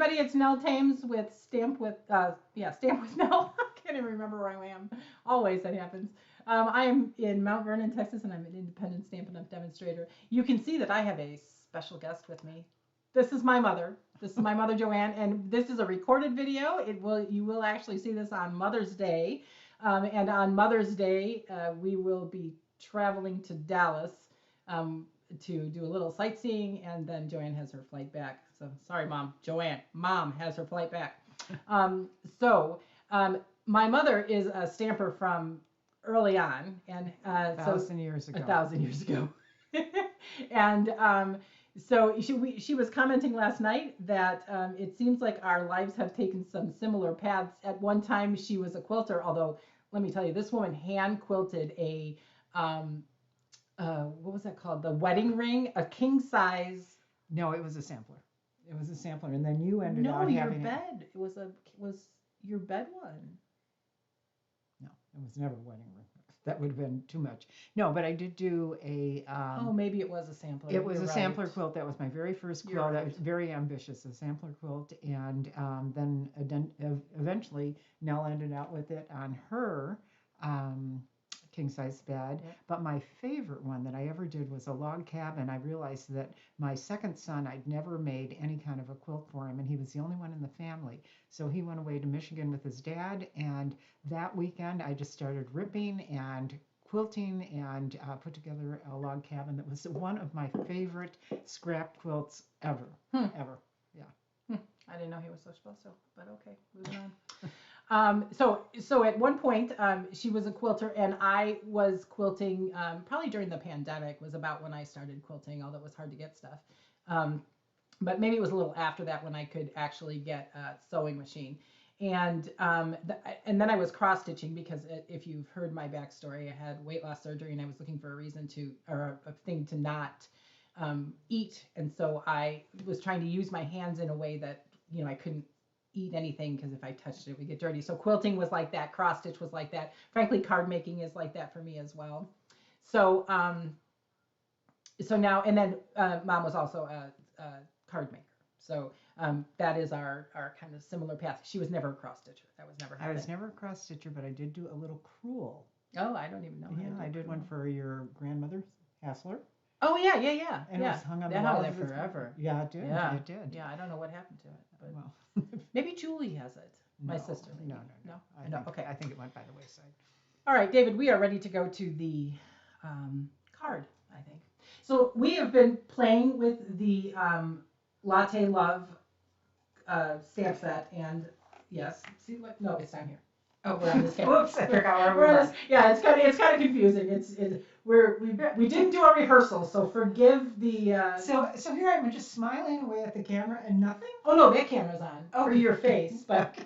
everybody. It's Nell Thames with Stamp with Stamp with Nell. I can't even remember where I am. Always that happens. I'm in Mount Vernon, Texas, and I'm an independent Stampin' Up! Demonstrator. You can see that I have a special guest with me. This is my mother. This is my mother, Joanne, and this is a recorded video. You will actually see this on Mother's Day, and on Mother's Day we will be traveling to Dallas. To do a little sightseeing, and then Joanne has her flight back. So sorry, Mom. Mom has her flight back. My mother is a stamper from early on, and a thousand years ago. And so she was commenting last night that it seems like our lives have taken some similar paths. At one time, she was a quilter, although let me tell you, this woman hand quilted a what was that called? The wedding ring, a king size. No, it was a sampler. It was a sampler, and then you ended up having your bed. It was your bed one. No, it was never a wedding ring. That would have been too much. No, but I did do a. Maybe it was a sampler. It was a sampler quilt. That was my very first quilt. That was very ambitious, a sampler quilt, and then eventually Nell ended up with it on her. King size bed. Yep. But my favorite one that I ever did was a log cabin. I realized that my second son, I'd never made any kind of a quilt for him, and he was the only one in the family. So he went away to Michigan with his dad, and that weekend I just started ripping and quilting and put together a log cabin that was one of my favorite scrap quilts ever. Ever. Yeah. I didn't know he was so special, but okay, moving on. So at one point, she was a quilter, and I was quilting probably during the pandemic was about when I started quilting, although it was hard to get stuff. But maybe it was a little after that when I could actually get a sewing machine. And then I was cross stitching because if you've heard my backstory, I had weight loss surgery and I was looking for a thing to not eat. And so I was trying to use my hands in a way that, I couldn't eat anything because if I touched it, it would get dirty. So quilting was like that. Cross stitch was like that. Frankly, card making is like that for me as well. So now, and then Mom was also a card maker. So that is our kind of similar path. She was never a cross stitcher. That was never her I was thing. never a cross stitcher, but I did do a little crewel. Oh, I don't even know. Yeah, I did one for your grandmother, Hassler. Oh yeah. And it was hung on the wall. wall That hung there forever. Yeah, it did. Yeah. It did. Yeah, I don't know what happened to it. But well, maybe Julie has it. My no, sister. Maybe. No. Okay. I think it went by the wayside. All right, David, we are ready to go to the card, I think. So we have been playing with the Latte Love stamp set, and yes, see what? No, it's down here. Oh, we're on this camera. Whoops, I forgot where we were. Yeah, it's kind of confusing. We didn't do a rehearsal, so forgive the. So here I'm just smiling away at the camera and nothing. Oh no, that camera's on for your face, but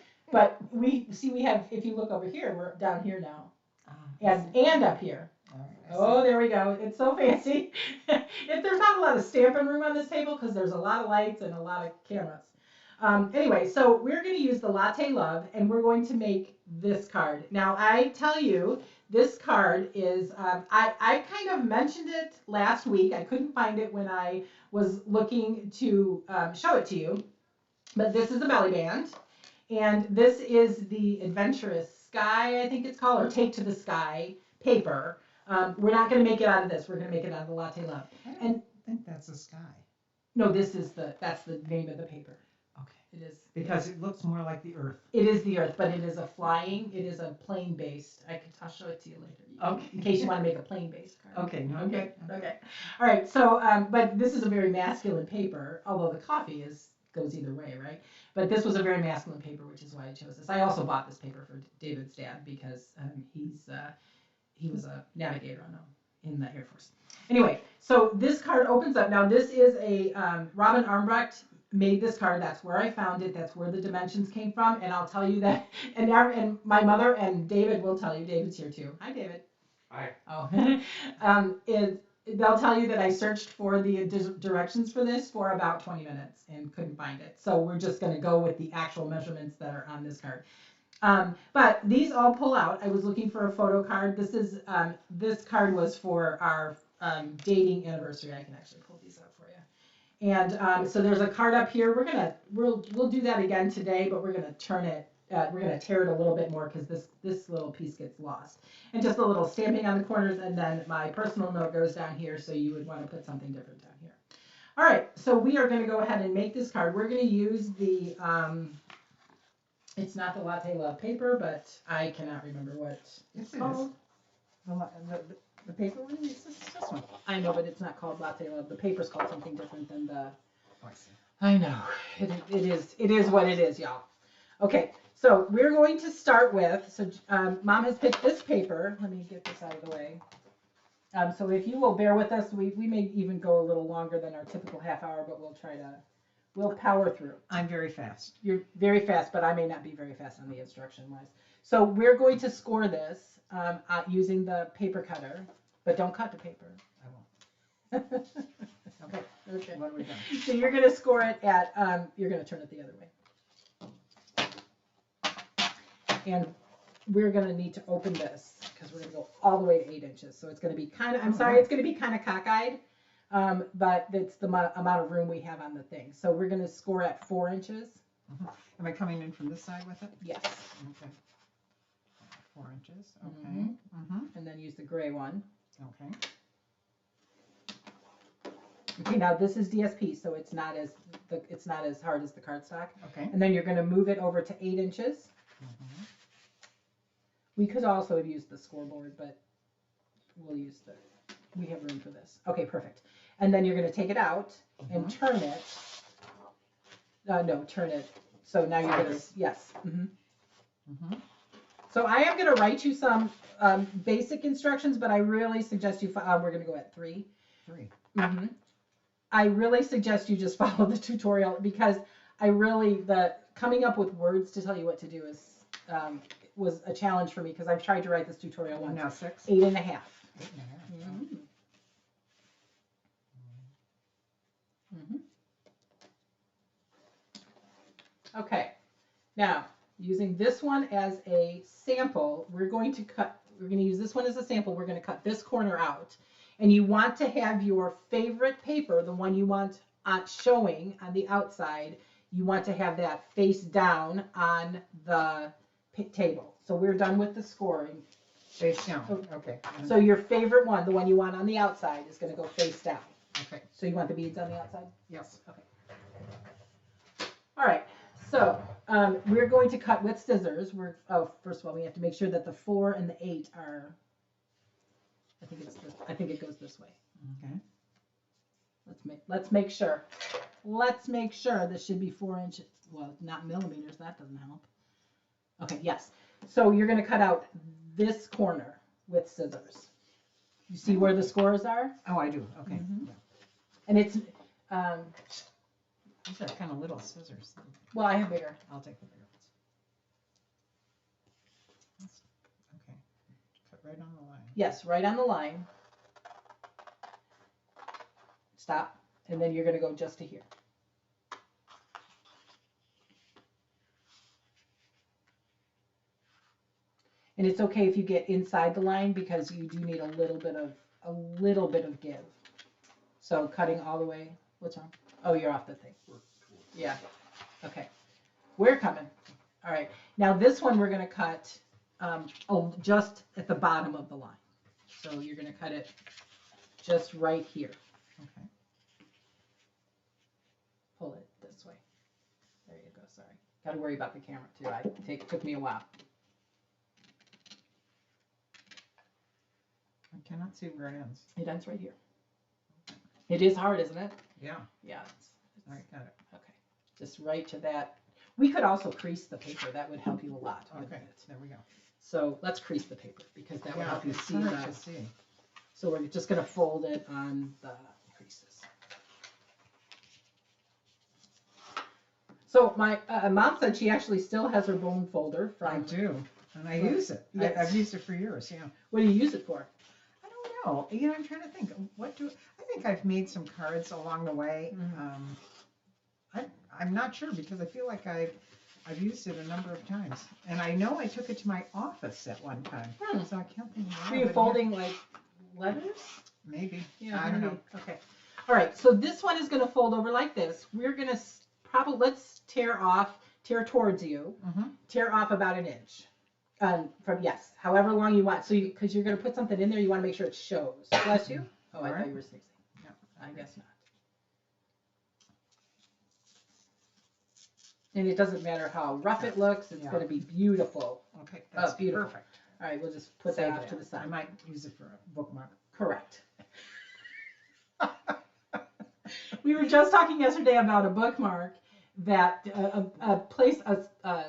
we have. If you look over here, we're down here now, and up here. Oh, there we go. It's so fancy. There's not a lot of stamping room on this table because there's a lot of lights and a lot of cameras. Anyway, so we're going to use the Latte Love, and we're going to make this card. Now, I tell you, this card is, I kind of mentioned it last week. I couldn't find it when I was looking to show it to you, but this is a belly band, and this is the Adventurous Sky, I think it's called, or Take to the Sky paper. We're not going to make it out of this. We're going to make it out of the Latte Love. I think that's a sky. No, that's the name of the paper. Okay. It is. Because it looks more like the Earth. It is the Earth, but it is a plane based. I'll show it to you later. Okay. In case you want to make a plane based card. Okay. No, okay. All right. So, but this is a very masculine paper, although the coffee goes either way, right? But this was a very masculine paper, which is why I chose this. I also bought this paper for David's dad because he was a navigator in the Air Force. Anyway, so this card opens up. Now, this is a Robin Armbrecht made this card. That's where I found it. That's where the dimensions came from. And I'll tell you that, and my mother and David will tell you. David's here too. Hi, David. Hi. Oh, they'll tell you that I searched for the directions for this for about 20 minutes and couldn't find it. So we're just going to go with the actual measurements that are on this card. But these all pull out. I was looking for a photo card. This card was for our dating anniversary. I can actually pull these out for you. And so there's a card up here. We'll do that again today, but we're gonna turn it. We're gonna tear it a little bit more because this little piece gets lost. And just a little stamping on the corners, and then my personal note goes down here. So you would want to put something different down here. All right. So we are gonna go ahead and make this card. We're gonna use the. It's not the Latte Love paper, but I cannot remember what it's called. The paper one is this one. I know, but it's not called Latte Love. The paper's called something different than the. Oh, I see. I know. It is what it is, y'all. Okay, so we're going to start with. So Mom has picked this paper. Let me get this out of the way. So if you will bear with us, we may even go a little longer than our typical half hour, but we'll power through. I'm very fast. You're very fast, but I may not be very fast on the instruction wise. So we're going to score this using the paper cutter, but don't cut the paper. I won't. Okay. What are we doing? So you're going to score it at, you're going to turn it the other way. And we're going to need to open this because we're going to go all the way to 8 inches. So it's going to be kind of, I'm sorry, it's going to be kind of cockeyed. But it's the amount of room we have on the thing. So we're going to score at 4 inches. Mm-hmm. Am I coming in from this side with it? Yes. Okay. 4 inches. Okay. Mm-hmm. Mm-hmm. And then use the gray one. Okay. Okay. Now this is DSP, so it's not as hard as the cardstock. Okay. And then you're going to move it over to 8 inches. Mm-hmm. We could also have used the scoreboard, but we'll use we have room for this. Okay, perfect. And then you're going to take it out and turn it. No, turn it. So now you're going to, yes. Mm-hmm. Mm-hmm. So I am going to write you some basic instructions, but I really suggest you, we're going to go at 3. 3. Mm-hmm. I really suggest you just follow the tutorial because coming up with words to tell you what to do was a challenge for me because I've tried to write this tutorial once. Now 6? 8 and a half. 8 and a half. Mm-hmm. Mm-hmm. Okay, now using this one as a sample, we're going to use this one as a sample. We're going to cut this corner out. And you want to have your favorite paper, the one you want showing on the outside, you want to have that face down on the table. So we're done with the scoring. Face down. Okay. So your favorite one, the one you want on the outside, is going to go face down. Okay. So you want the beads on the outside? Yes. Okay. All right. So we're going to cut with scissors. First of all, we have to make sure that the 4 and the 8 are. I think it goes this way. Okay. Let's make sure. Let's make sure this should be 4 inches. Well, not millimeters. That doesn't help. Okay. Yes. So you're going to cut out this corner with scissors. You see where the scores are? Oh, I do. Okay. Mm-hmm. Yeah. And it's. These are kind of little scissors. Well, I have bigger. I'll take the bigger ones. Okay. Cut right on the line. Yes, right on the line. Stop. And then you're going to go just to here. And it's okay if you get inside the line because you do need a little bit of give. So cutting all the way. What's wrong? Oh, you're off the thing. Yeah. Okay. We're coming. All right. Now this one we're going to cut just at the bottom of the line. So you're going to cut it just right here. Okay. Pull it this way. There you go. Sorry. Got to worry about the camera too. It took me a while. I cannot see where it ends. It ends right here. It is hard, isn't it? Yeah. Yeah. All right, got it. Okay. Just right to that. We could also crease the paper. That would help you a lot. Okay. There we go. So let's crease the paper because that will help you see hard that. to see. So we're just going to fold it on the creases. So my mom said she actually still has her bone folder from. I do, and I use it. Yes. I've used it for years. Yeah. What do you use it for? I don't know. You know, I'm trying to think. I think I've made some cards along the way. Mm-hmm. I'm not sure because I feel like I've used it a number of times, and I know I took it to my office at one time. So I can't think. Were you folding like letters? Maybe. Yeah. I don't know. Okay. All right, so this one is going to fold over like this. We're going to probably, let's tear towards you, tear off about an inch. Yes, however long you want. So because you're going to put something in there, you want to make sure it shows. Bless you. Oh, I thought you were 60. No, I guess not. And it doesn't matter how rough it looks. It's going to be beautiful. Okay, that's beautiful. Perfect. All right, we'll just put that off to the side. I might use it for a bookmark. Correct. We were just talking yesterday about a bookmark that a place, a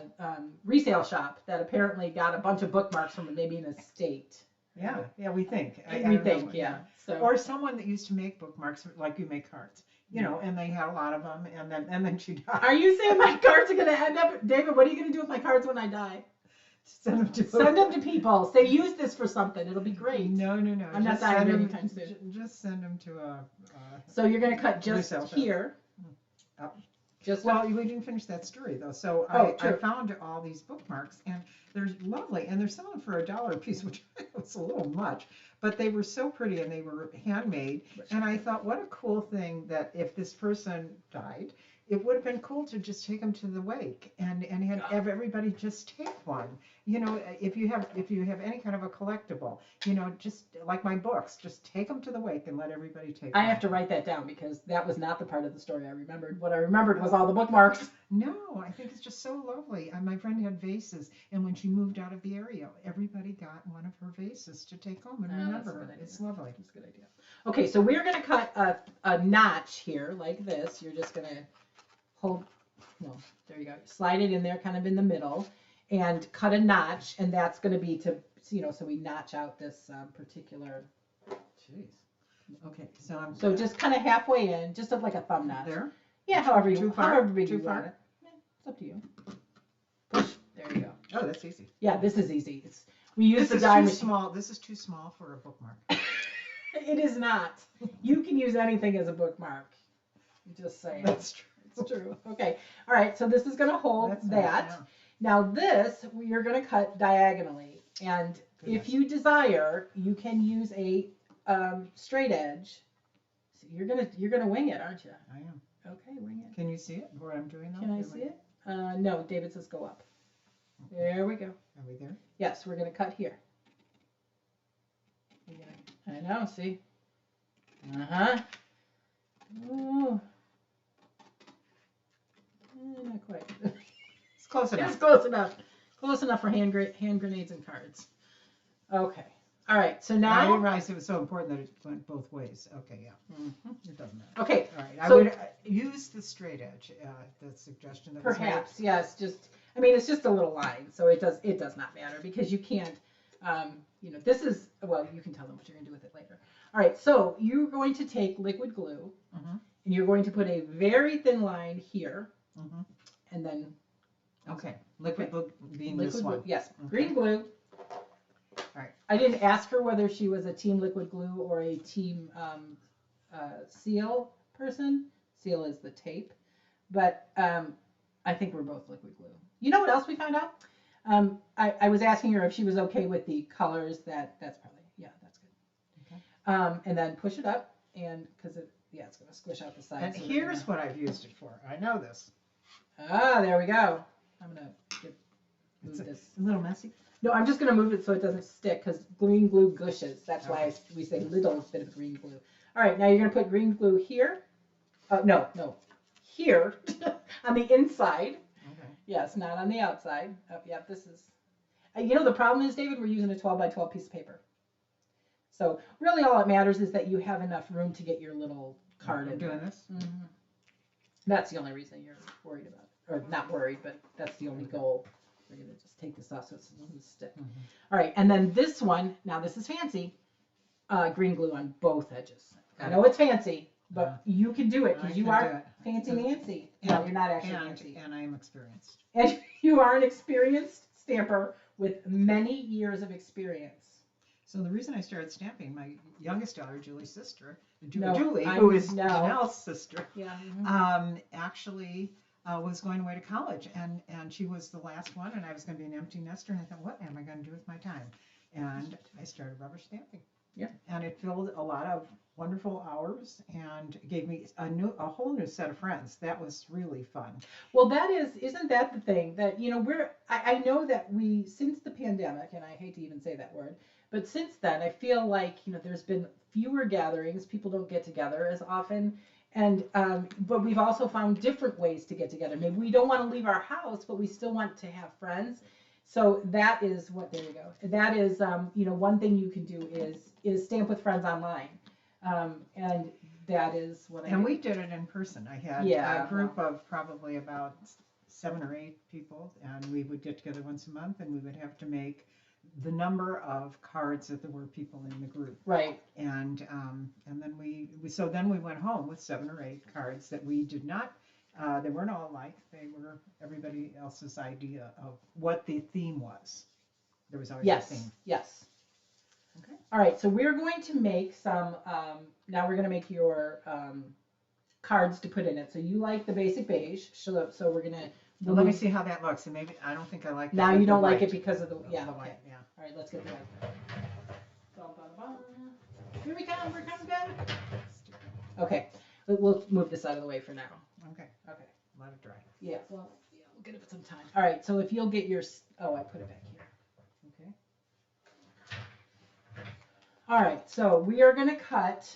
resale shop that apparently got a bunch of bookmarks from maybe an estate. Yeah, we think. We think, yeah. So. Or someone that used to make bookmarks, like you make cards, you know, and they had a lot of them, and then she died. Are you saying my cards are going to end up, David? What are you going to do with my cards when I die? Send them to people. Say, use this for something. It'll be great. No. I'm not dying anytime soon. Just send them to a. So you're going to cut just here. Well, we didn't finish that story though. So I found all these bookmarks, and they're lovely, and they're selling for $1 a piece, which was a little much, but they were so pretty, and they were handmade. And I thought, what a cool thing that if this person died, it would have been cool to just take them to the wake and have everybody just take one. You know, if you have any kind of a collectible, you know, just like my books, just take them to the wake and let everybody take. I have to write that down because that was not the part of the story I remembered. What I remembered was all the bookmarks. No, I think it's just so lovely. My friend had vases, and when she moved out of the area, everybody got one of her vases to take home and remember her. It's lovely. That's a good idea. Okay, so we're going to cut a notch here like this. You're just going to there you go. Slide it in there kind of in the middle and cut a notch, and that's going to be to, you know, so we notch out this particular. Jeez. Okay, so so just kind of halfway in, just like a thumb notch. There? Yeah, however big you want it. Yeah, it's up to you. Push. There you go. Oh, that's easy. Yeah, this is easy. We use the die machine. This is too small for a bookmark. It is not. You can use anything as a bookmark. Just saying. That's true. It's true. Okay. All right. So this is going to hold that. Nice, yeah. Now this, you're going to cut diagonally. And if you desire, you can use a straight edge. So you're gonna wing it, aren't you? I am. Okay, wing it. Can you see it? What I'm doing now? Can I see it? No. David says go up. Okay. There we go. Are we there? Yes, we're going to cut here. I know. See. Ooh. Not quite. It's close enough. It's close enough. Close enough for hand grenades and cards. Okay. All right. So now. I didn't realize it was so important that it went both ways. Okay. Yeah. It doesn't matter. Okay. All right. I would use the straight edge. The suggestion that perhaps yes. Just it's just a little line, so it does not matter because you can't. This is you can tell them what you're going to do with it later. All right. So you're going to take liquid glue, and you're going to put a very thin line here. And then, liquid glue being this one. Yes, green glue. All right. I didn't ask her whether she was a team liquid glue or a team seal person. Seal is the tape, but I think we're both liquid glue. You know what else we found out? I was asking her if she was okay with the colors. That's probably that's good. Okay. And then push it up, and because it's going to squish out the sides. And here's what I've used it for. I know this. There we go. I'm going to move this. A little messy. No, I'm just going to move it so it doesn't stick because green glue gushes. That's why we say little bit of green glue. All right, now you're going to put green glue here. No, here on the inside. Okay. Yes, not on the outside. This is. The problem is, David, we're using a 12 by 12 piece of paper. So really all that matters is that you have enough room to get your little card in. Doing this? That's the only reason you're worried about it. Or not worried, but that's the only goal. We're going to just take this off so it doesn't stick. All right, and then this one, now this is fancy, green glue on both edges. I know it's fancy, but you can do it because you are fancy Nancy. No, you're not actually fancy. And I am experienced. And you are an experienced stamper with many years of experience. So the reason I started stamping, my youngest daughter, Julie's sister, Julie, who is Janelle's sister, actually was going away to college, and she was the last one, and I was going to be an empty nester, and I thought, what am I going to do with my time? And I started rubber stamping. Yeah. And it filled a lot of wonderful hours and gave me a whole new set of friends. That was really fun. Well, isn't that the thing that, I know that since the pandemic, and I hate to even say that word, but since then, I feel like, there's been fewer gatherings. People don't get together as often. And, but we've also found different ways to get together. Maybe we don't want to leave our house, but we still want to have friends. So that is there you go. That is, one thing you can do is stamp with friends online. And that is what I And do. we did it in person. I had Yeah, a group of probably about 7 or 8 people, and we would get together once a month, and we would have to make the number of cards that there were people in the group. Right. And then then we went home with 7 or 8 cards that we did not. They weren't all alike. They were everybody else's idea of what the theme was. There was always a theme. Yes. Okay. All right, so we're going to make some, now we're going to make your cards to put in it. So you like the basic beige, so we're going to. Well, let me see how that looks. And maybe I don't think I like that. Now you don't like white. it because of the The okay. white, yeah. All right, let's get the white. Here we come. We're coming back. Okay, we'll move this out of the way for now. Okay. Okay. Let it dry. Yeah. Well, yeah, we'll get it some time. All right. So if you'll get your. Oh, I put it back here. Okay. All right. So we are going to cut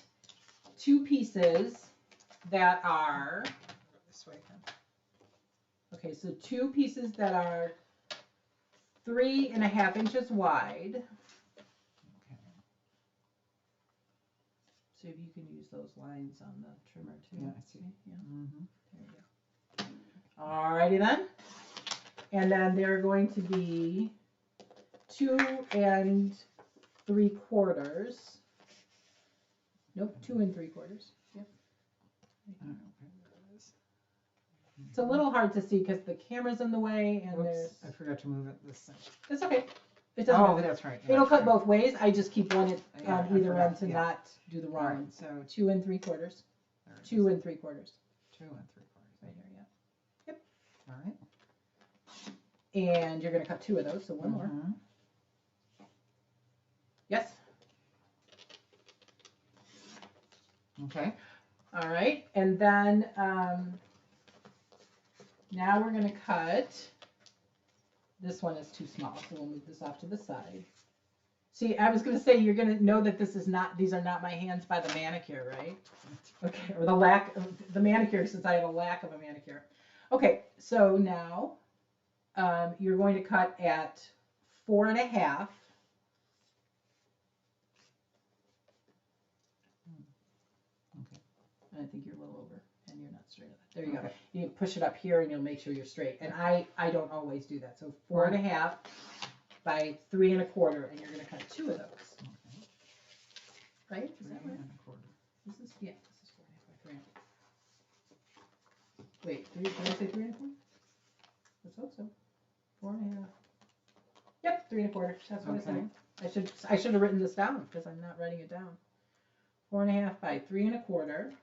2 pieces that are. This way. Okay, so 2 pieces that are 3.5 inches wide. Okay. So if you can use those lines on the trimmer too. Yeah, I see. Yeah. Mm-hmm. There you go. Alrighty then. And then they're going to be 2 3/4. Nope, 2 3/4. Yep. It's a little hard to see because the camera's in the way and Whoops, I forgot to move it this side. It's okay. It doesn't Oh, matter. that's right. It'll that's cut right. both ways. I just keep one Yeah, on I either forgot, end to yeah. not do the wrong. All right, so 2 3/4. there it 2 is. 3/4. 2 3/4. Right here, yeah. All right. And you're going to cut 2 of those, so one more. Mhm. Yes. Okay. All right. And then now we're going to cut. This one is too small, so we'll move this off to the side. See, I was going to say you're going to know that these are not my hands by the manicure, right? Okay, or the lack of the manicure, since I have a lack of a manicure. Okay, so now you're going to cut at 4.5. Okay. I think you're a little over, and you're not straight enough. There you go. Okay. You push it up here, and you'll make sure you're straight. And I don't always do that. So 4.5 by 3.25, and you're going to cut 2 of those. Okay. Right? Is that right? 3 1/4. This is 4.5 by 3.25. Wait, did I say 3.25? Let's hope so. 4.5. Yep, 3.25. That's what Okay. I said. I should have written this down because I'm not writing it down. 4.5 by 3.25.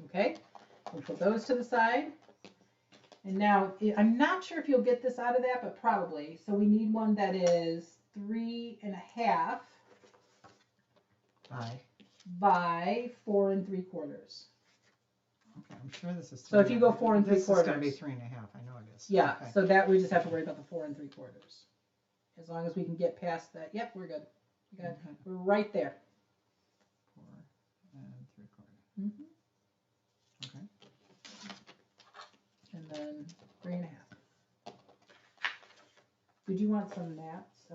Okay, we'll put those to the side. And now I'm not sure if you'll get this out of that, but probably. So we need one that is 3.5 by 4 3/4. Okay, I'm sure this is. So if you go 4 3/4, this is going to be 3.5. I know it is. Yeah. Okay. So that we just have to worry about the 4 3/4. As long as we can get past that. Yep, we're good. We got. Okay. We're right there. 4 3/4. Mm-hmm. Okay. And then 3.5. Did you want some mats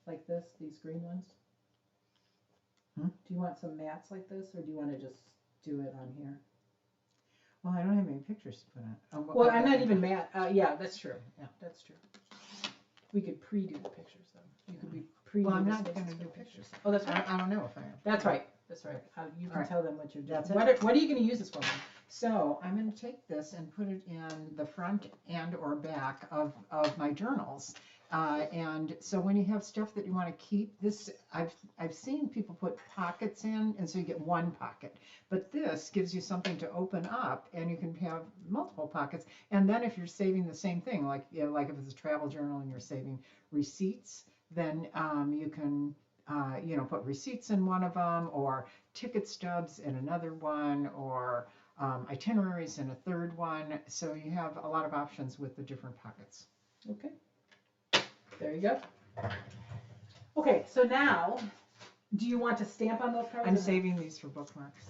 like this? These green ones? Hmm? Do you want some mats like this, or do you want to just do it on here? Well, I don't have any pictures to put on. Well, I'm not even matte. Yeah, that's true. Yeah. That's true. We could pre-do the pictures, though. You could be pre-do. Well, I'm the not spaces going to for do the pictures. Oh, that's right. I don't know if I am. That's right. That's right. You can All right. tell them what you're doing. That's it. What are you going to use this for? So I'm going to take this and put it in the front and or back of my journals. And so when you have stuff that you want to keep, this I've seen people put pockets in, and so you get one pocket. But this gives you something to open up, and you can have multiple pockets. And then if you're saving the same thing, like if it's a travel journal and you're saving receipts, then you can put receipts in one of them, or ticket stubs in another one, or itineraries in a third one. So you have a lot of options with the different pockets. Okay. There you go. Okay, so now, do you want to stamp on those cards? I'm saving these for bookmarks.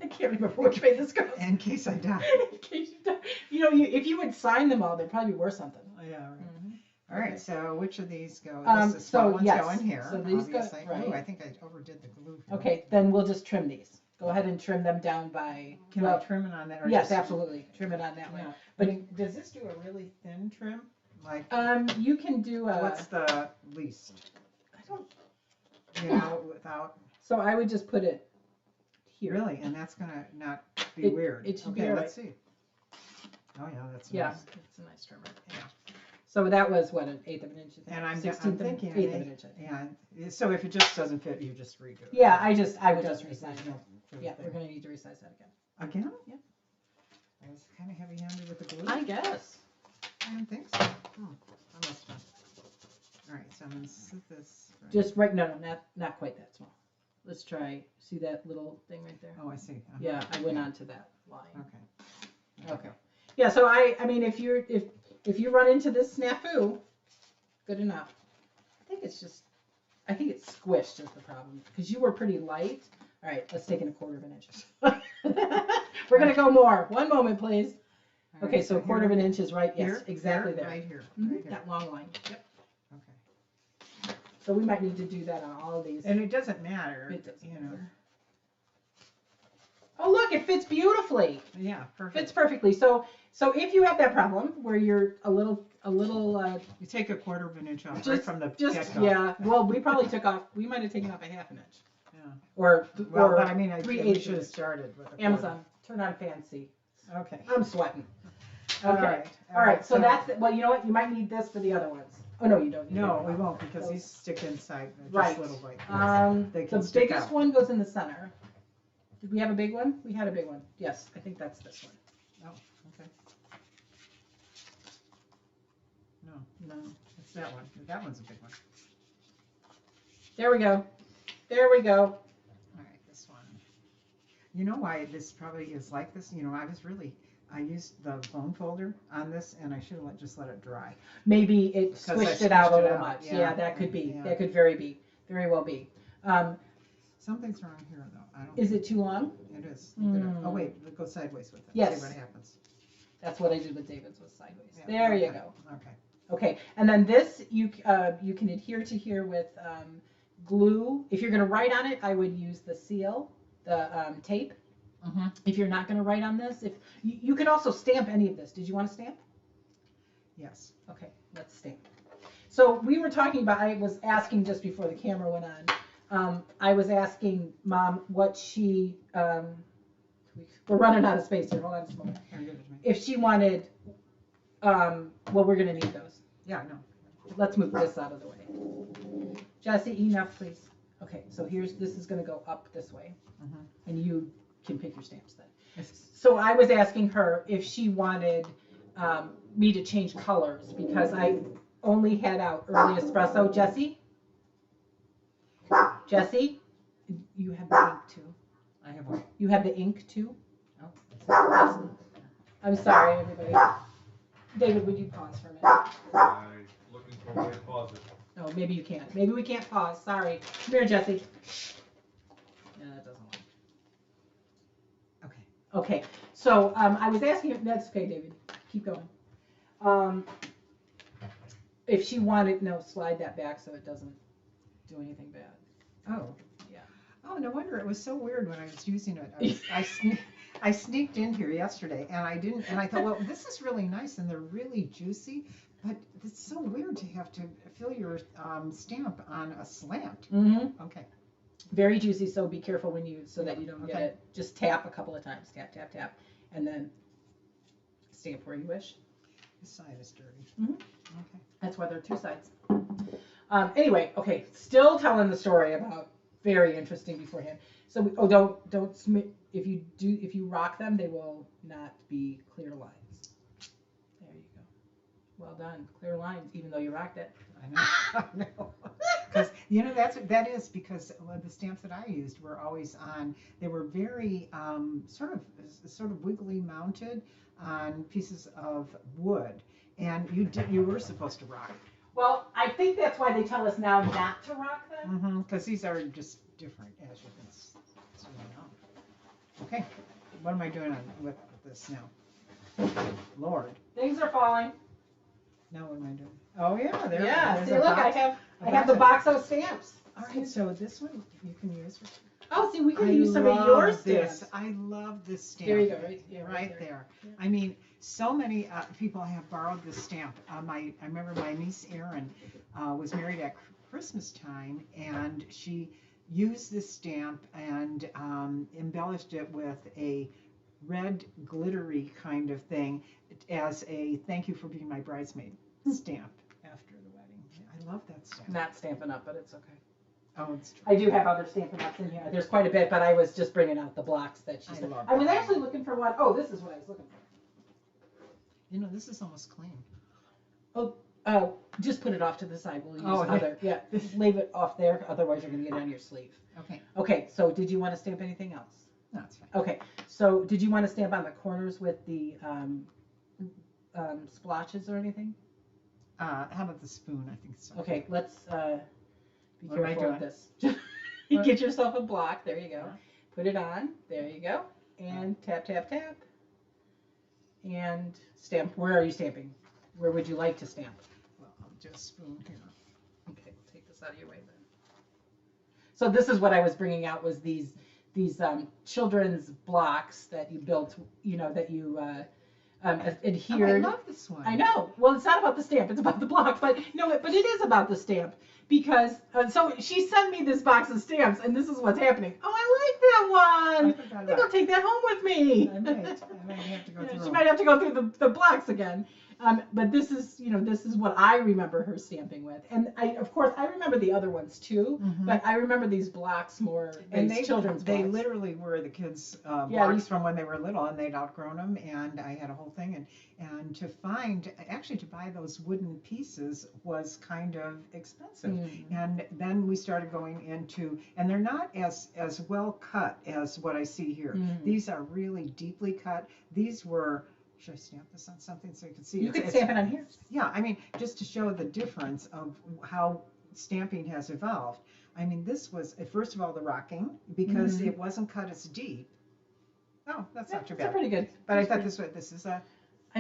I can't remember which way this goes. In case I die. In case you die. If you would sign them all, they'd probably be worth something. Yeah, right. Mm-hmm. All right, so which of these go? The So, small ones yes. go in here, So these go- obviously. right. Ooh, I think I overdid the glue here. Okay, then we'll just trim these. Go ahead and trim them down by. Can I trim it on that? Or Yes, just, absolutely. Trim it on that way. Yeah. But does this do a really thin trim? Like, you can do a. what's the least? I don't. Without. So I would just put it here. Really, and that's gonna not be weird. It should okay, be all let's see. Oh yeah, that's yeah, nice. it's a nice trimmer. Yeah. So that was what, an eighth of an inch? And I'm 16th thinking, eighth of an inch. yeah. So if it just doesn't fit, you just redo it. Yeah, I would just resize it. Yeah, we're gonna need to resize that again. Again? Yep. I was kind of heavy-handed with the glue. I guess. I don't think so. I must have. All right, so I'm gonna sit this. Right. Just right. No, not quite that small. Let's try. See that little thing right there? Oh, I see. Yeah, I went on to that line. Okay. Okay. Yeah. So I mean, if you run into this snafu, good enough. I think it's squished is the problem because you were pretty light. All right, let's take in 1/4 of an inch. We're gonna go more. One moment, please. All Okay, right, so 1/4 of an inch is right. Yes, here, exactly here, there. Right here. Mhm, Right here. that long line. Yep. Okay. So we might need to do that on all of these. And it doesn't matter. It doesn't matter. matter. Oh, look, it fits beautifully. Yeah, perfect. Fits perfectly. So if you have that problem where you're a little You take 1/4 of an inch off just right from the get-go. yeah. Well, we probably we might have taken off a 1/2 an inch. Yeah. Or But I mean, three we eighths should of have an started with a Amazon, turn on fancy. 1/4. Okay. I'm sweating. All Okay. right. All right. So that's well. You know what? You might need this for the other ones. Oh no, you don't. Need No, it. we won't because these stick inside. Just Right. little bite. They The can stick biggest out. one goes in the center. Did we have a big one? We had a big one. Yes, I think that's this one. Oh, okay. No, No. it's that one. That one's a big one. There we go. There we go. All right, this one. You know why this probably is like this? I used the bone folder on this, and I should have just let it dry. Maybe it Because I squished it out a squished it little out, much. yeah. Yeah, that could be. Yeah. That could very well be. Something's wrong here, though. I don't. Is it too long? It is. Look at it. Oh Mm. wait, go sideways with it. Yes. See what happens. That's what I did with David's was sideways. Yeah, There you okay, go. Okay. Okay, and then this you can adhere to here with glue. If you're going to write on it, I would use the seal, the tape. Mm-hmm. If you're not going to write on this, if you can also stamp any of this. Did you want to stamp? Yes. Okay, let's stamp. So we were talking about. I was asking just before the camera went on. I was asking Mom what she. We're running out of space here. Hold on just a moment. If she wanted. Well, we're going to need those. Yeah, no. Let's move this out of the way. Jesse, enough, please. Okay, so this is going to go up this way, and you can pick your stamps then. Yes. So I was asking her if she wanted me to change colors because I only had out early espresso. Jesse, you have the ink too. I have one. You have the ink too. Oh. I'm sorry, everybody. David, would you pause for a minute? I'm looking for a way to pause it. No, maybe you can't. Maybe we can't pause. Sorry. Come here, Jesse. No, that doesn't work. Okay. Okay. So I was asking. That's okay, David. Keep going. If she wanted, slide that back so it doesn't do anything bad. Oh. Yeah. Oh, no wonder it was so weird when I was using it. I sneaked in here yesterday and I thought, well, this is really nice and they're really juicy, but it's so weird to have to fill your stamp on a slant. Mm-hmm. Okay. Very juicy, so be careful so that you don't get Okay. it. Just tap a couple of times. Tap, tap, tap. And then stamp where you wish. This side is dirty. Mhm. Okay. That's why there are two sides. Anyway, okay, still telling the story about very interesting beforehand. So don't if you rock them, they will not be clear lines. There you go. Well on clear lines, even though you rocked it. I know. I know. Because that is because the stamps that I used were always on. They were very sort of wiggly mounted on pieces of wood, and you were supposed to rock. Well, I think that's why they tell us now not to rock them. Because these are just different, as you can see now. Okay, what am I doing with this now? Lord. Things are falling. Now what am I doing? Oh yeah, there. Yeah. There's See, a look, box. I have the box of stamps. All right, so this one you can use. Oh, see, we could use some of your stamps. I love this stamp. There you go, right there. Yeah. I mean, so many people have borrowed this stamp. I remember my niece Erin was married at Christmas time, and she used this stamp and embellished it with a red glittery kind of thing as a thank you for being my bridesmaid stamp after the wedding. I love that stamp. Not Stampin' Up, but it's okay. Oh, it's true. I do have other Stampin' Ups in here. There's quite a bit, but I was just bringing out the blocks that she said. I was actually looking for one. Oh, this is what I was looking for. This is almost clean. Oh, just put it off to the side. We'll use other. Yeah, just leave it off there. Otherwise, you're going to get it on your sleeve. Okay. Okay, so did you want to stamp anything else? No, it's fine. Okay, so did you want to stamp on the corners with the splotches or anything? How about the spoon? I think so. Okay, let's be What am I careful with doing? this. You get yourself a block. There you go. Put it on. There you go. And tap, tap, tap. And stamp. Where are you stamping? Where would you like to stamp? Well, I'll just spoon here. Okay, we'll take this out of your way then. So this is what I was bringing out was these children's blocks that you built, that you adhered. Oh, I love this one. I know. Well, it's not about the stamp; it's about the block. But no, but it is about the stamp because so she sent me this box of stamps, and this is what's happening. Oh, I like that one. I think I'll take that home with me. I might have to go through. She might have to go through the blocks again. But this is what I remember her stamping with, and of course I remember the other ones too. But I remember these blocks more. And children's they blocks. literally were the kids' blocks from when they were little, and they'd outgrown them. And I had a whole thing, and to buy those wooden pieces was kind of expensive. And then we started going into, and they're not as well cut as what I see here. These are really deeply cut. These were. Should I stamp this on something so you can see? You could stamp it on here. Yeah, I mean, just to show the difference of how stamping has evolved. I mean, this was, first of all, the rocking, because it wasn't cut as deep. Oh, that's not too bad. That's pretty good. But I thought this is a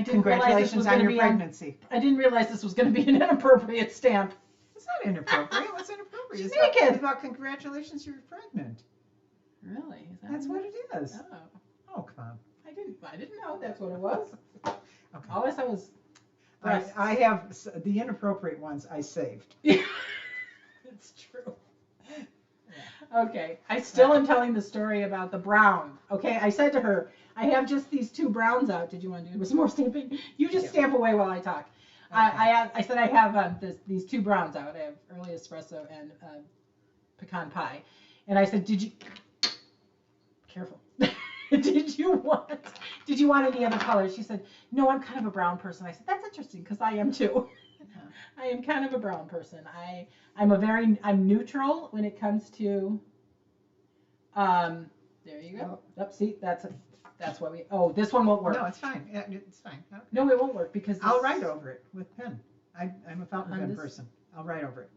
congratulations on your pregnancy. I didn't realize this was going to be an inappropriate stamp. It's not inappropriate. What's inappropriate? She's naked. It's about congratulations, you're pregnant. Really? That's what it is. Oh, come on. I didn't know that's what it was. Okay. All I saw was I have the inappropriate ones I saved. It's true. Okay. I still am telling the story about the brown. Okay. I said to her, I have just these two browns out. Did you want to do some more stamping? You just stamp away while I talk. Okay. I said I have these two browns out. I have early espresso and pecan pie. And I said, careful. Did you want any other colors? She said, no, I'm kind of a brown person. I said, that's interesting because I am too. I am kind of a brown person. I'm neutral when it comes to, there you go. Oh, see, that's what this one won't work. No, it's fine. It's fine. Okay. No, it won't work because I'll write over it with pen. I'm a fountain pen person. I'll write over it.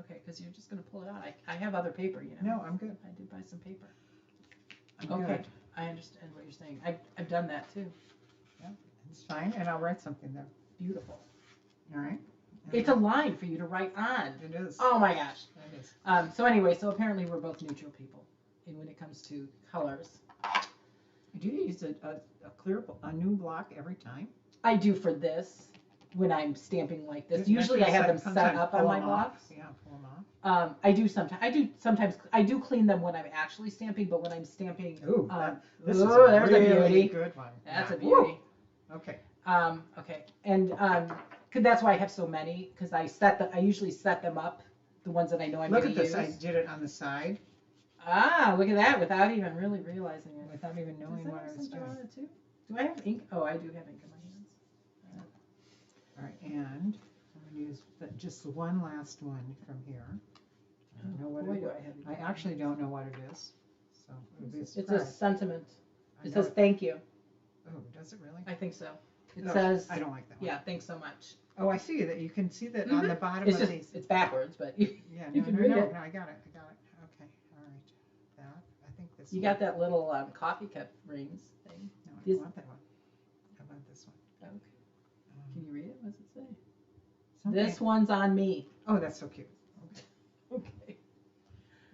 Okay, because you're just going to pull it out. I have other paper, No, I'm good. I did buy some paper. I'm good. I understand what you're saying. I've done that too. Yeah, it's fine, and I'll write something there. Beautiful. All right. It's a line for you to write on. It is. Oh my gosh. It is. So anyway, apparently we're both neutral people, when it comes to colors. Do you use a new block every time? I do for this when I'm stamping like this. Usually I have them set up on my blocks. Yeah, pull them off. I do sometimes. I do clean them when I'm actually stamping, but when I'm stamping, this is a there's really a beauty. Good one. That's a beauty. Woo. Okay. Okay, and cause that's why I have so many. Cause I usually set them up, the ones that I know I'm going to use. Look at this. I did it on the side. Look at that! Without even really realizing it. Without even knowing what I was doing. Do I have ink? Oh, I do have ink in my hands. All right, and just one last one from here. I don't know what Boy, it do is. I have you I down. actually don't know what it is. So it would be a It's a surprise. sentiment. I It know says thank you. Oh, does it really? I think so. It No, says, I don't like that one. yeah, thanks so much. Oh, I see that. You can see that on the bottom It's of just, these. it's backwards, but you, Yeah, you no, can no, read no, it. no, I got it. Okay, all right. That, I think this You one. got that little coffee cup rings thing. No, I This- don't want that one. I want this one. Okay. Can you read it? What does it say? Something- This one's on me. Oh, that's so cute. Okay. Okay.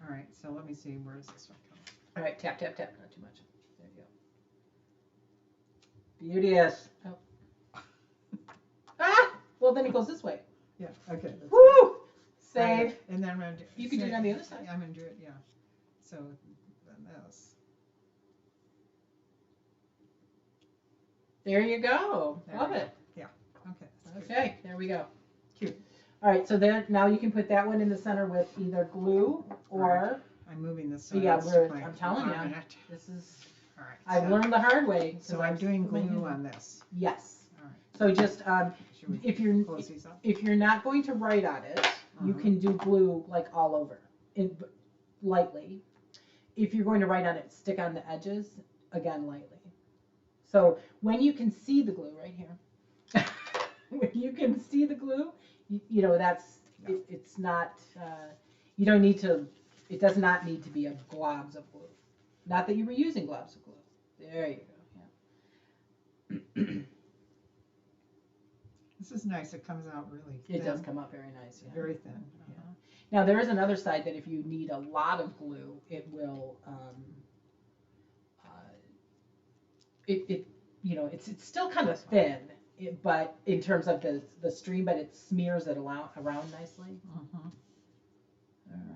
All right, so let me see. Where does this one come? All right, tap, tap, tap. Not too much. There you go. Beauteous. Oh. Ah! Well, then it goes this way. Yeah, okay. that's Woo! good. Save. And then I'm going to do You can do it on the other side. I'm going to do it, yeah. So then this. There you go. There Love we go. it. Okay. that's good. Okay, there we go. Cute. All right, so there, now you can put that one in the center with either glue or, I'm moving this. Yeah, it's we're- my I'm telling ya. minute. this is, All right. I've so, learned the hard way. 'cause So I'm I've doing put my glue hand- on this. Yes. All right. So just, Should we if you're, close these up? if you're not going to write on it, you Uh-huh. can do glue like all over, lightly. If you're going to write on it, stick on the edges, again, lightly. So when you can see the glue right here, when you can see the glue, you know, that's, it's not, you don't need to, it does not need to be a globs of glue. Not that you were using globs of glue. There you go, yeah. This is nice. It comes out really It does thin. come up very nice, yeah. Very thin. Yeah. Now there is another side that if you need a lot of glue, it will, it you know, it's still kind of thin, but in terms of the stream, but it smears it around nicely. Mhm. All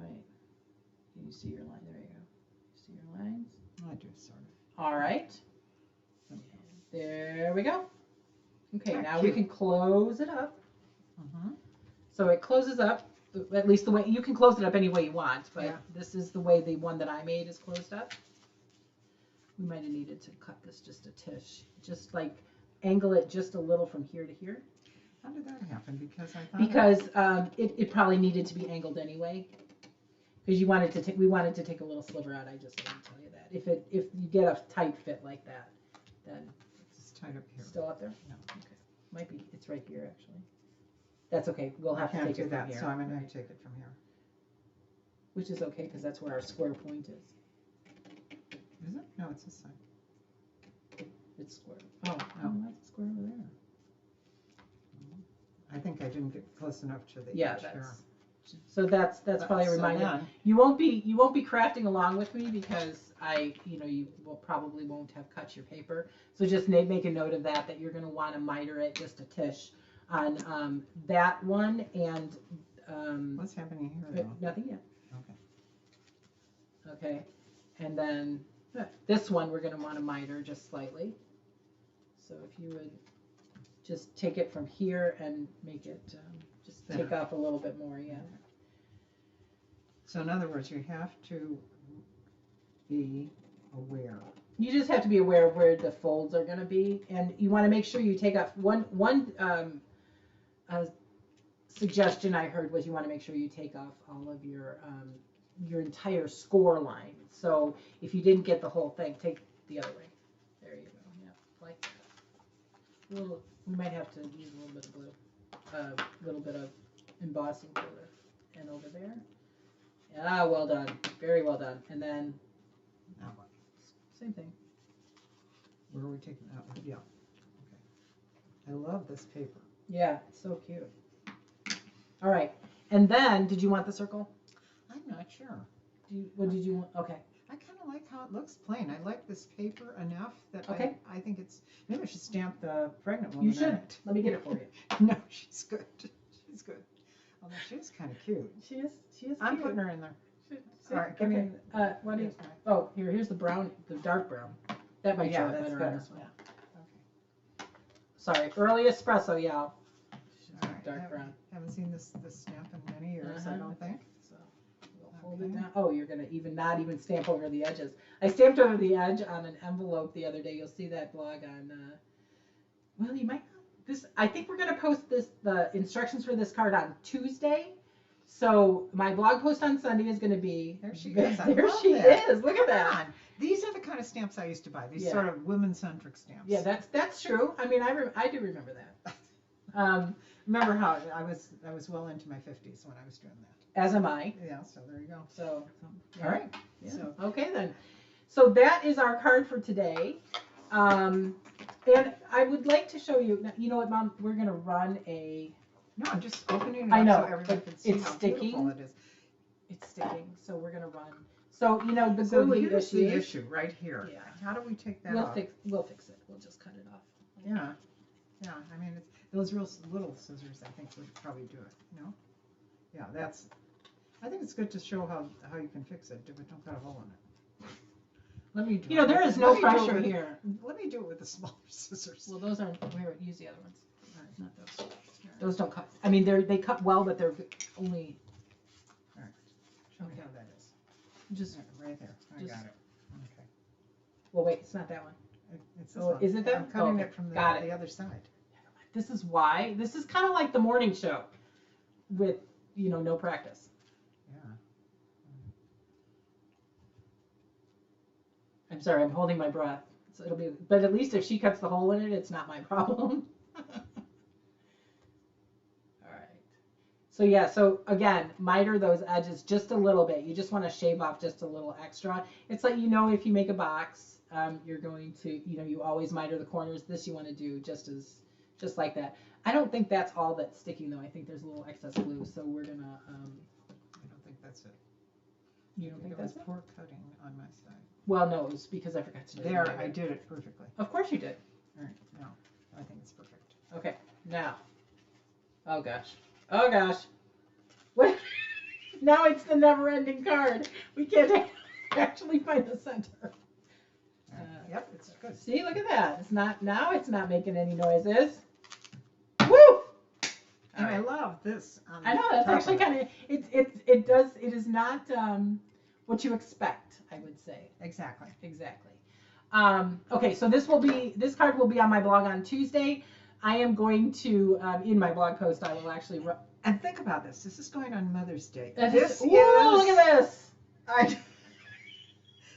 right. Can you see your line? There you go. See your lines? I do sort of. All right. There we go. Okay, Ah, now we cute. can close it up. Mhm. So it closes up, at least the way, you can close it up any way you want, but Yeah. this is the way the one that I made is closed up. We might have needed to cut this just a tish, just like angle it just a little from here to here. How did that happen? Because I thought. Because it probably needed to be angled anyway. Because we wanted to take a little sliver out, I just didn't tell you that. If you get a tight fit like that, then It's tied up here. still up there? No. Okay. Might be, it's right here actually. That's okay, we'll have to Can't take do it from that, here. so I'm going right. to take it from here. Which is okay, because that's where our square point is. Is it? No, it's this side. It's square. Oh, Oh. that's a square over there. I think I didn't get close enough to the Yeah, edge here. that's probably a So reminder. then- You won't be crafting along with me because you probably won't have cut your paper. So just make a note of that you're going to want to miter it just a tish on that one and What's happening here, though? nothing yet. Okay. Okay, and then this one we're going to want to miter just slightly. So if you would just take it from here and make it just take Thinner. off a little bit more, yeah. So in other words, you have to be aware. You just have to be aware of where the folds are going to be, and you want to make sure you take off one suggestion I heard was you want to make sure you take off all of your entire score line. So if you didn't get the whole thing, take the other way. There you go. Yeah, like that. We might have to use a little bit of glue, a little bit of embossing filler, and over there. Yeah, well done, very well done. And then That one. same thing. Where are we taking that one? Yeah. Okay. I love this paper. Yeah, it's so cute. All right, and then did you want the circle? I'm not sure. What did you want? Okay. I kind of like how it looks plain. I like this paper enough that Okay. I think it's, maybe I should stamp the pregnant woman You should. on it. Let me get it for you. No, she's good. She's good. Although she's kind of cute. She is I'm cute. putting her in there. See? All right, give me. Okay. What do you? here's my- Oh, here's the brown, the dark brown. That might Yeah, show up that's better better. on this one. Yeah. Sorry, early espresso, y'all. All right. Dark brown. Haven't seen this stamp in many years, I Uh-huh. don't think. So we'll hold it Okay. down. Oh, you're gonna not even stamp over the edges. I stamped over the edge on an envelope the other day. You'll see that blog on. Well, you might not. I think we're gonna post the instructions for this card on Tuesday. So my blog post on Sunday is gonna be. There she is. I There love she that. is. Look at Come that. on. These are the kind of stamps I used to buy. These Yeah. sort of women-centric stamps. Yeah, that's true. I mean, I do remember that. Remember how I was well into my 50s when I was doing that. As am I. Yeah, so there you go. So All right. Yeah. So Okay then. So that is our card for today. And I would like to show you. You know what, Mom? We're gonna run a. no, I'm just opening it I up know, so everyone but can see it's how sticking. beautiful it is. It's sticking, so we're gonna run. So the So gluey here's the issue. issue right here. Yeah. How do we take that We'll off? we'll fix it. We'll just cut it off. Yeah. Yeah. I mean, those real little scissors, I think, would probably do it. No. Yeah, that's. I think it's good to show how you can fix it, but don't cut a hole in it. Let me. Do it There with- is no let me do it pressure with- here. Let me do it with the smaller scissors. Well, those aren't. Here, use the other ones. Not those. Those don't cut. I mean, they cut well, but they're only. All right. Show me how that is. Just. Right there. I Just- got it. Okay. Well, wait. It's not that one. It's this Oh, one. is it that? I'm cutting Okay, it from got it. the other side. This is why. This is kind of like the morning show, with no practice. Yeah. I'm sorry. I'm holding my breath. So it'll be. But at least if she cuts the hole in it, it's not my problem. So yeah, so again, miter those edges just a little bit. You just want to shave off just a little extra. It's like, if you make a box, you're going to, you always miter the corners. This you want to do just like that. I don't think that's all that's sticking though. I think there's a little excess glue. So we're gonna. I don't think that's it. You don't think that's it? poor cutting on my side. Well, no, it was because I forgot to do it. There, I did it perfectly. Of course you did. All right, now I think it's perfect. Okay, now. Oh gosh. Oh gosh. What? Now it's the never-ending card. We can't actually find the center. Yep, it's good. See, look at that. It's not making any noises. Woo! And I love this. I know that's actually kind of it is not what you expect, I would say. Exactly. Okay, so this card will be on my blog on Tuesday. I am going to in my blog post I will actually. And think about this. This is going on Mother's Day. Look at this.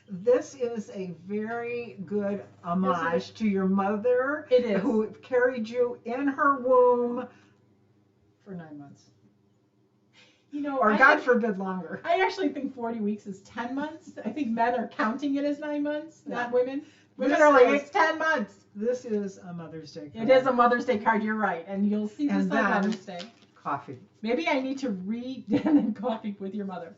This is a very good homage to your mother. It is. Who carried you in her womb for 9 months. Or God forbid longer. I actually think 40 weeks is 10 months. I think men are counting it as 9 months, not women. Women are like, it's 10 months. This is a Mother's Day card. It is a Mother's Day card, you're right. And you'll see this on Mother's Day. Coffee. Maybe I need to read and then coffee with your mother.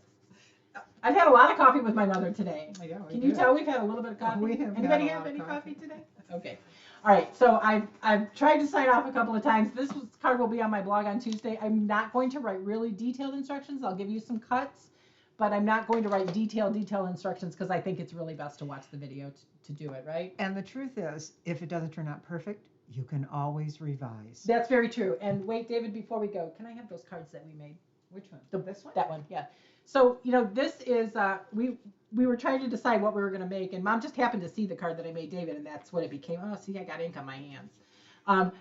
I've had a lot of coffee with my mother today. Yeah, Can you tell we've had a little bit of coffee? We have Anybody have any coffee today? Okay. All right. So I've tried to sign off a couple of times. This card will be on my blog on Tuesday. I'm not going to write really detailed instructions. I'll give you some cuts, but I'm not going to write detailed instructions because I think it's really best to watch the video to do it, right? And the truth is, if it doesn't turn out perfect, you can always revise. That's very true. And wait, David, before we go, can I have those cards that we made? Which one? This one? That one, yeah. So, this is, we were trying to decide what we were going to make, and Mom just happened to see the card that I made David, and that's what it became. Oh, see, I got ink on my hands.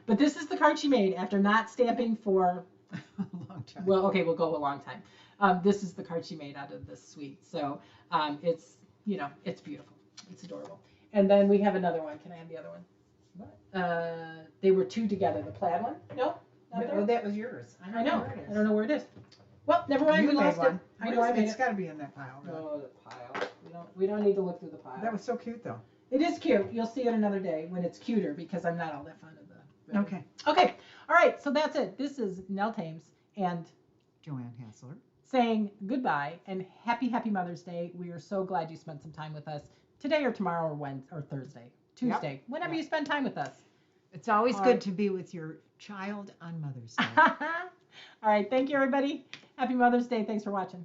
But this is the card she made after not stamping for... a long time. Well, okay, we'll go a long time. This is the card she made out of this suite. So, it's beautiful. It's adorable. And then we have another one. Can I have the other one? What? They were two together. The plaid one? No? No, that was yours. I know. I don't know where it is. Well, never mind. We lost it. I know I made it. It's got to be in that pile. Right? Oh, the pile. We don't need to look through the pile. That was so cute, though. It is cute. You'll see it another day when it's cuter because I'm not all that fond of the. Okay. Okay. All right. So that's it. This is Nell Thames and Joanne Hassler saying goodbye and happy Mother's Day. We are so glad you spent some time with us today or tomorrow or Wednesday or Thursday, Tuesday, whenever you spend time with us. It's always good to be with your child on Mother's Day. All right. Thank you, everybody. Happy Mother's Day. Thanks for watching.